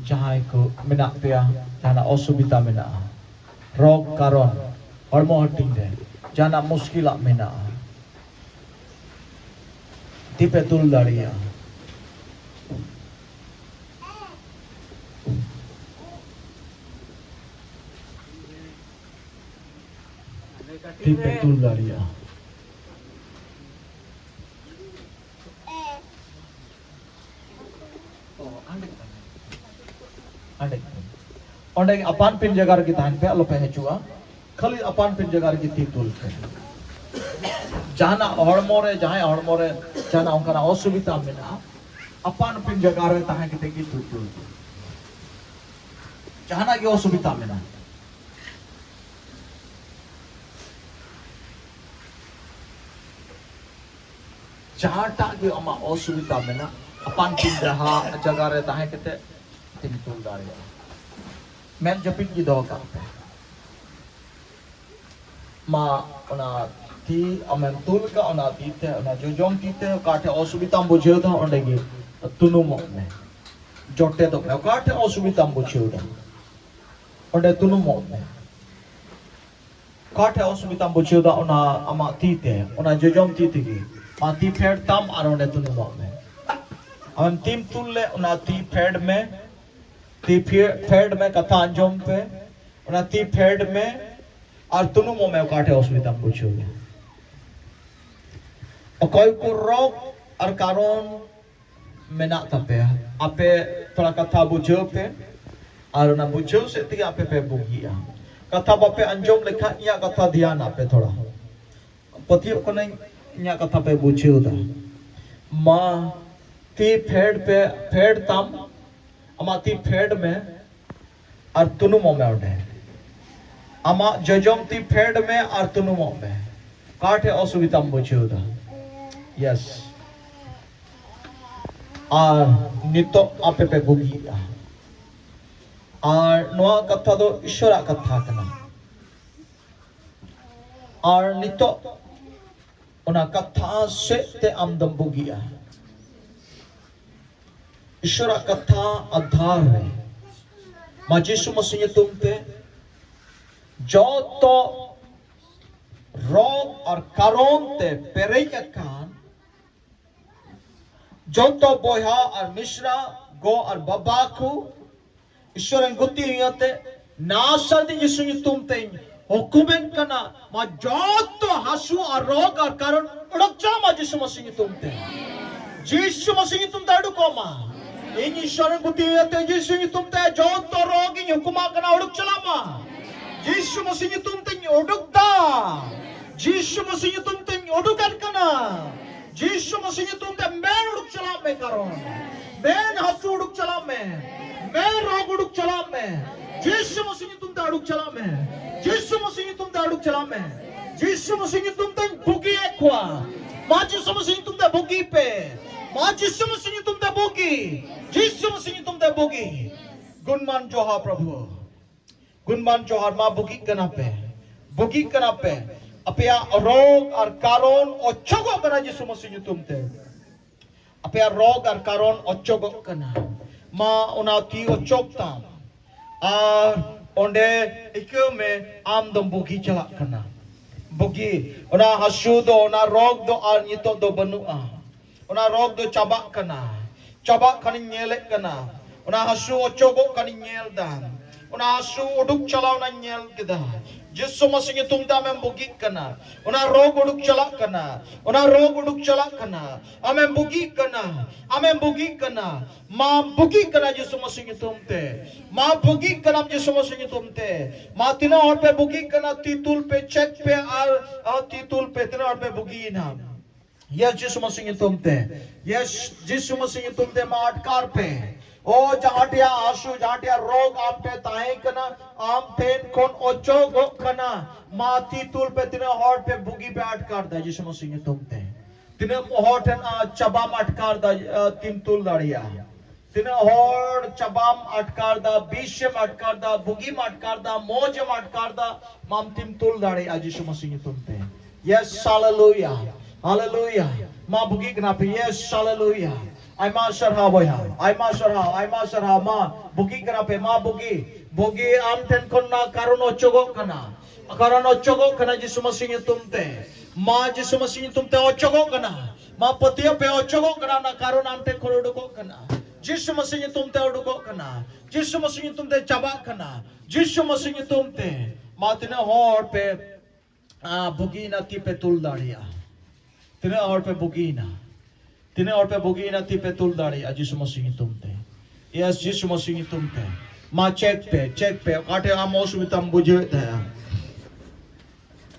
jahai ko menak pea jana osubita menak rog karon hormo hating de jana muskila menak tipe tul daria tipe tul daria Onde apan pin jagar ki tahan pe alo pe hechua khali apan pin jagar ki titul pe jana hormore jana onkana osubita mena apan pin jagar re tahan ki tegi titul jana ki osubita mena jata ki ama osubita mena apan pin jagar re tahan ki te titul daria men japit ki doka ma ona ti amen tul ka ona ti te ona jojom ti te kaate osubitam bujheu tha onde gi tunu mo me jotte to me kaate osubitam bujheu da onde tunu mo me kaate osubitam bujheu da ona ama ti te ona jojom ti te gi ma ti phed tam ar onde tunu mo me am tim tulle ona ti phed me ती fade में कथा अंजोम पे उना ती fade में और तुनु मो में काटे अस्मिता पूछोगे और कोई को रोग और कारण में ना तपे आपे थोड़ा कथा बुझो पे और उना बुझो से ती आपे पे बुगिया कथा बापे अंजोम लिखा या कथा ध्यान आपे थोड़ा पतियों को नहीं या कथा पे बुझो था माँ ती फेड तम अमाती फेड में और तुनुमो में उठे अमा जजम ती फेड में और तुनुमो में काटे असुविधा बुझे उदा यस और नितो आपे पे बुगी और नोआ कथा दो ईश्वरा कथा कना और नितो उना कथा से ते आमदम बुगिया ईश्वर कथा आधार है मां यीशु मसीह तुम पे जो तो रोग और कारोन ते पेरे कान जो तो बोया और मिश्रा गो और बबाकू ईश्वर गुती होते नासर दी यीशु तुम पे हुकुमें कना मां जो तो हसु और रोग और कारोन उड़क जा मां यीशु मसीह तुम पे यीशु मसीह तुम ताड़ू को मां इन ईश्वर गुती होते यीशु तुम ते जो तो रोगी हुकुमा कना उड़क चला मा यीशु मसीह तुम ते उड़क दा यीशु मसीह तुम ते उड़क कना यीशु मसीह तुम ते मैं उड़क चला में करो मैं हसु उड़क चला मैं रोग उड़क चला में यीशु मसीह तुम ते उड़क चला में यीशु मसीह तुम ते उड़क चला में यीशु मसीह तुम ते भूगी एकवा मां यीशु मसीह तुम ते भूगी पे मां यीशु मसीह तुम ते भूगी यीशु मसीह तुम ते भूगी गुणमान जोहार प्रभु गुणमान जोहार मां भूगी कना पे अपया रोग और कारण ओचोगो कना यीशु मसीह तुम ते अपया रोग और कारण ओचोगो कना मां उना ती ओचोकता और ओंडे इको में आम दम भूगी चला कना भूगी उना हसु दो उना रोग दो और नितो दो बनुआ उना रोग दो cabak kani nyelek kana una hasu ocogo kani nyel dan una hasu uduk chala una nyel kida Yesu masih tum da mem bugi kana una rog uduk chala kana amem bugi kana ma bugi kana Yesu masih tum te ma bugi kana Yesu masih tum te ma tina और पे बुगी kana titul पे check पे और titul पे tina और पे बुगी ना yes यीशु मसीह तुम ते यस यीशु मसीह तुम ते माटकार पे ओ जाटिया आशु जाटिया रोग आप पे ताए कना आम पेन कोन ओचो गो कना माती तुल पे तिने हॉट पे बुगी पे अटकार दा यीशु मसीह तुम ते तिने हॉट चबाम अटकार दा तिम तुल दाड़िया तिने हॉट चबाम अटकार दा बीशम अटकार दा बुगी अटकार दा मोजम अटकार दा माम तिम तुल दाड़िया यीशु मसीह तुम ते yes hallelujah Hallelujah. Ma bugi kenapa? Yes, hallelujah. Aima sarha boya. Aima sarha ma bugi karape ma bugi am ten konna karon ochogok kana. Karon ochogok kana Jisu Masih nyutumte. Ma Jisu Masih nyutumte ochogok kana. Ma patiyo pe ochogok kana na karon am ten korudukok kana. Jisu Masih nyutumte udukok kana. Jisu Masih nyutumte cabak kana. Jisu Masih nyutumte ma tina hor pe bugi na ti pe tul daria. Tina hor pe bugi na. Tine और पे बुगी ना ती पे तुल दाड़ी जिसु मसीह तुमते yes जिसु मसीह तुमते माँ चेक पे काटे आम मौसम तम बुझे थे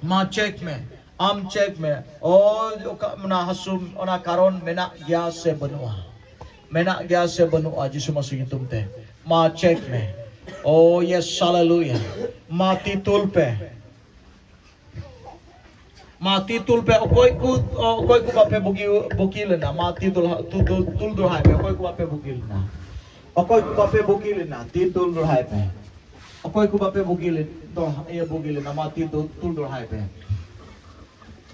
माँ चेक में और ना हसुम ना कारण मेना गया से बनुआ जिसु मसीह तुमते माँ चेक में ओ यस हालेलुया माँ ती तुल पे mati tul pe okoi ku bape bukil na mati tul dur hai pe okoi ku bape bukil na okoi ku bape bukil na ti tul dur hai pe okoi ku bape bukil to ye bukil na mati tul dur hai pe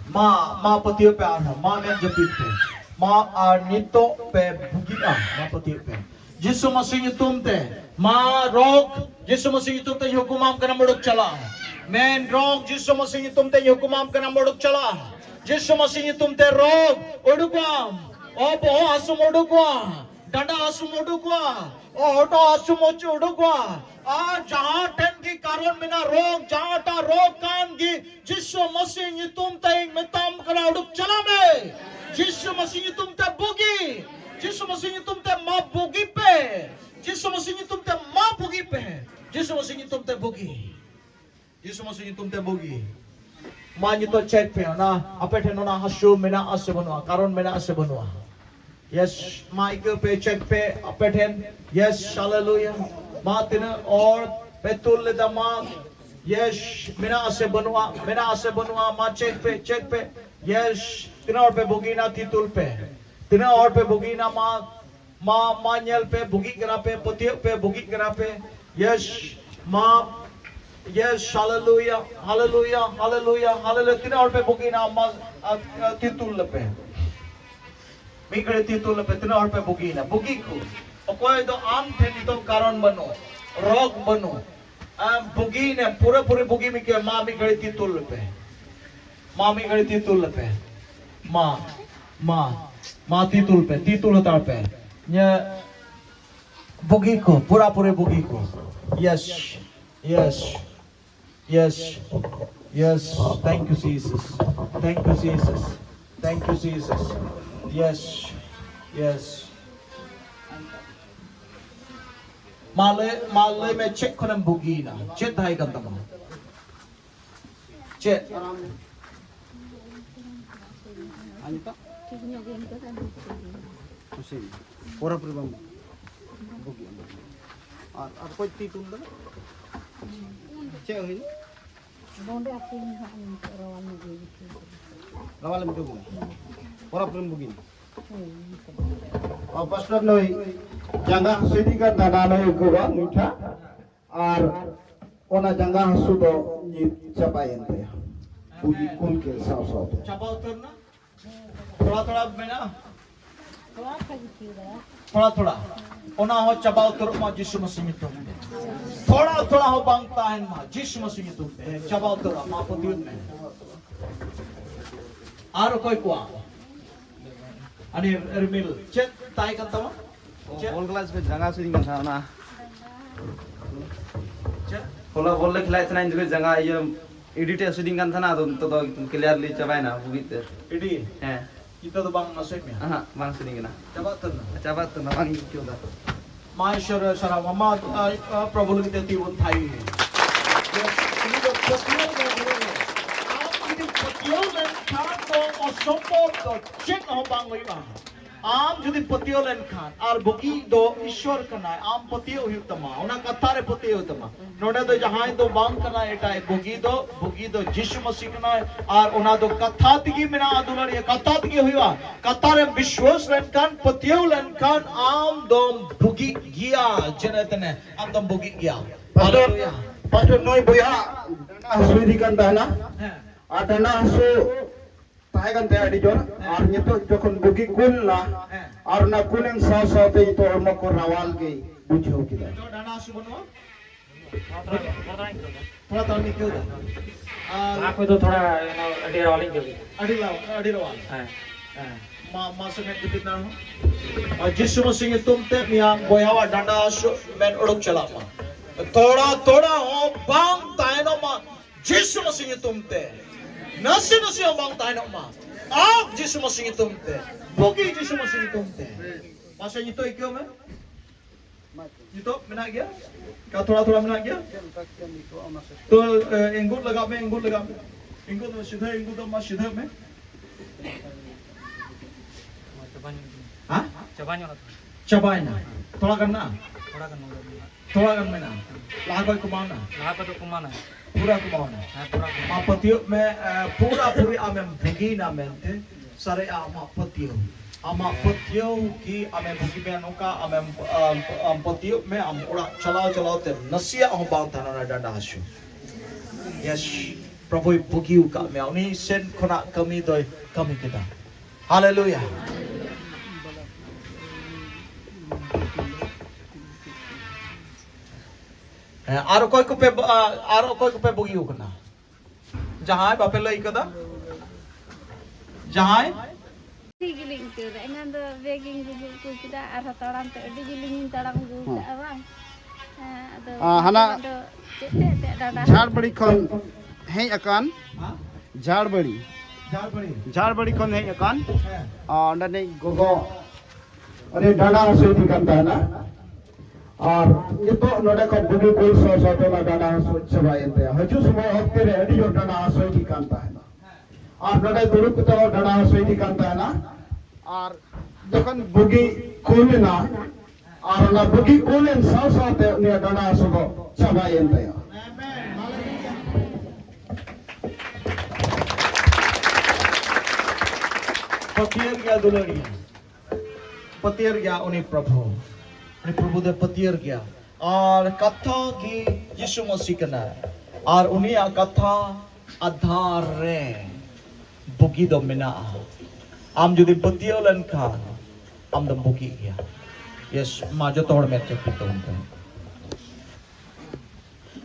ma patio pe ana ma men japit pe ma nito pe bukila ma patio pe Jisu Masih tumte ma rok Jisu Masih tumte hukumam kana muduk chala Men rog Jisu Masih tumte hukumam kana muduk chala Jisu Masih tumte rog udukwam o boho asum udukwa danda asum udukwa o hoto asum ochu udukwa जहाँ ten की कारण मिना रोग जहाँ टा रोग कान की जिसु मसीह tumte में ताम करा उड़क चला में जिसु मसीह tumte बुगी जिसु मसीह tumte माँ बुगी पे जिसु मसीह tumte माँ बुगी पे जिसु मसीह tumte बुगी जिसु मसीह tumte बुगी माँ ये तो चेक पे ना अपेटे ना हसु मिना आसे बनवा कारण मिना आसे बनवा Yes, Michael pe check pe apeten. Yes, hallelujah. Matina or petul le dama. Yes, mina ase banua ma check pe. Yes, tina or pe bugina titul pe. Tina or pe bugina ma nyel pe bugi kara pe potiyo pe bugi kara pe. Yes, ma yes, hallelujah. Tina or pe bugina ma titul pe. मिगड़ती तुल पे तना और पे बुगी ना बुगी को कोई तो आम थे नहीं तो कारण बनो रोग बनो बुगी ने पूरे बुगी में के माँ मिगड़ती तुल पे माँ ती तुल तार पे ये बुगी को पूरे बुगी को yes thank you Jesus Yes. Malay में check करने बुगी ना check धाई करता हूँ check उसे पूरा बम बुगी और कोई तीतुल ना check है Bonde aku ni rawan ni. Rawan itu bukan. Orang belum begini. और फर्स्ट नई जंगा सेदी का दाना नई गोवा मीठा और ओना जंगा हसु दो नि चपायनते बुगी कुन के साव चपा उतरना थोड़ा में ना थोड़ा ओना हो चपा उतर मा जिसु मसीह तुम थोड़ा हो बांगता है मा जिसु मसीह तुम चपा उतर मा पतियुत में आरो कोई कुआ अनि एरमिल चेक ताई करता हूँ बॉल क्लास पे जंगा से नहीं था ना चेक बोल खिलाए थे ना इनके जंगा ये एडिट शूटिंग करता ना तो क्लियरली चबाए ना वो भी इडी हैं kita tu bang nasib ya हाँ bang शूटिंग ना coba tu bang क्यों था Maestro sarah mama Prabhu kita tiun thai ini tu petiol dan kanto osompor to check ho bang lagi bang आम जुदी पतियो लेन खान आर बुकी दो ईश्वर करना है आम पतियो हुई तमा उना कतारे पतियो तमा नोडे दो जहां दो बांग करना एटा है बुकी दो यीशु मसीह करना है आर उना दो कथा तिगी मिना आदुलर ये कथा तिगी हुआ कतारे विश्वास लेन खान पतियो लेन खान आम दो बुकी गिया जनतने आम दो बुकी गिया पास्टर नोई बोया हसुरी kan dana adana hasu tahagan te adi jor ar nito jokon bugi kul na ar na kulen saw saw te ito ormo ko rawal ge bujho kida तो डांडा हसू बनवा थोड़ा तल में क्यों आपको तो थोड़ा अडी रोलिंग कर दी अड़ी रवाल हां मां संगे कितना हो और जिस मसीह के तुम ते मियां गोयावा डांडा हसू मैं उड़क चला मा थोड़ा थोड़ा हो बांग तायनो मा जिस मसीह के तुम ते नसे नसे हो बांग तायनो मा आप जिस मसीह के तुम ते बोगी जिस मसीह के तुम ते masa itu ikut में itu menak gया क्या थोड़ा थोड़ा menak gया तो इंगुट लगा में इंगुट में सीधा इंगुट में सीधा में हाँ चबाई ना थोड़ा करना थोड़ा कर में ना लाग कोई कुमाना पूरा कुमाना माँ पतियों में पूरा पूरी आमें भगी ना में थे सारे आमा पतियों की आमें भगी में नौका आमें पतियों में आम उड़ा चलाओ ते नसिया हम बांग थाना ना डांडा हसू यस प्रभु भगी का में उन्हीं सेन खुना कमी दो कमी kita हालेलुया आरो कोई को पे बुगी उकना जहां बापे लई कदा जहां giling tu, engan tu begging gugu kita arah taram tu, di giling taram gugu apa? hana Cete dada. झाड़ बड़ी खन है अकान झाड़ बड़ी खन है अकान अंडा ने गोगो अरे डांडा हसू थी करता है ना और ये तो नोडे को बुगी कोई सो तो ना डांडा हसू चबाए थे हजू समय हफ्ते रे अडी जो डांडा हसू थी करता है ना और नोडे दुरुक तो डांडा हसू थी करता है ना और जखन बुगी कूल ना और ना बुगी कूलन साव साथे ने डांडा हसू को चबाए थे पतियर गया दुलरिया पतियर गया उन्हीं प्रभु दे पतियर गया और कथा की यीशु मसीह कना और उन्हीं कथा आधार रे बुगी दो मिना आम जुदी पतियो लन खा आम दम बुगी गया यस माजो तोड़ में चेक तो उनको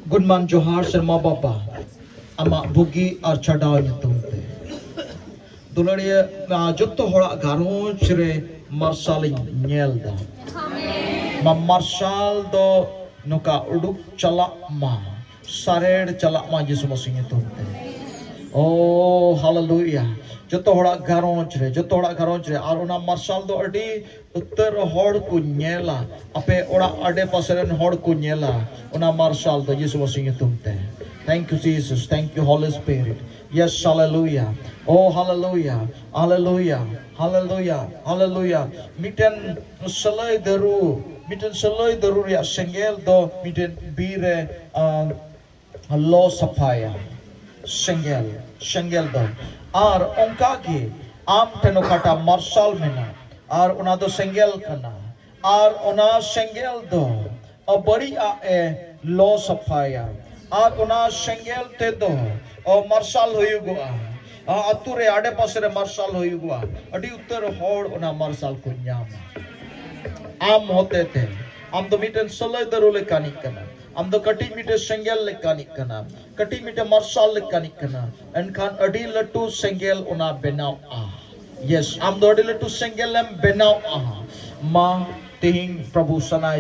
गुड मान जोहार शर्मा बाबा अमा बुगी और चढ़ाओ नितुमते दुलड़िया जत्तो होड़ा गारोंच रे martial nyel da ma marshal do nuka uduk chalak ma sared chalak ma Yesus Masih itu oh haleluya जत्तो होड़ा गारोंच रे और उना मार्शल दो अडी उत्तर होड़ को nyela अपे ओड़ा अडे पासरन होड़ को nyela उना मार्शल दो Yesus Masih itu thank you Jesus thank you Holy Spirit yes hallelujah oh hallelujah miten selai daru ya sengel do miten bire lo sapaya sengel do ar onka ki am teno kata marshal mena ar una do sengel kana ar una sengel do bari a lo sapaya ar una sengel te do marshal hoyugua ature ade pasere marshal hoyugua adi uttar hod ona marshal ko nyama am hote the am do miten solai darule kanik kana am do kati mite sengel le kanik kana kati mite marshal le kanik kana en khan adi latu sengel ona benau yes am do adi latu sengel em benau ma ting prabhu sanai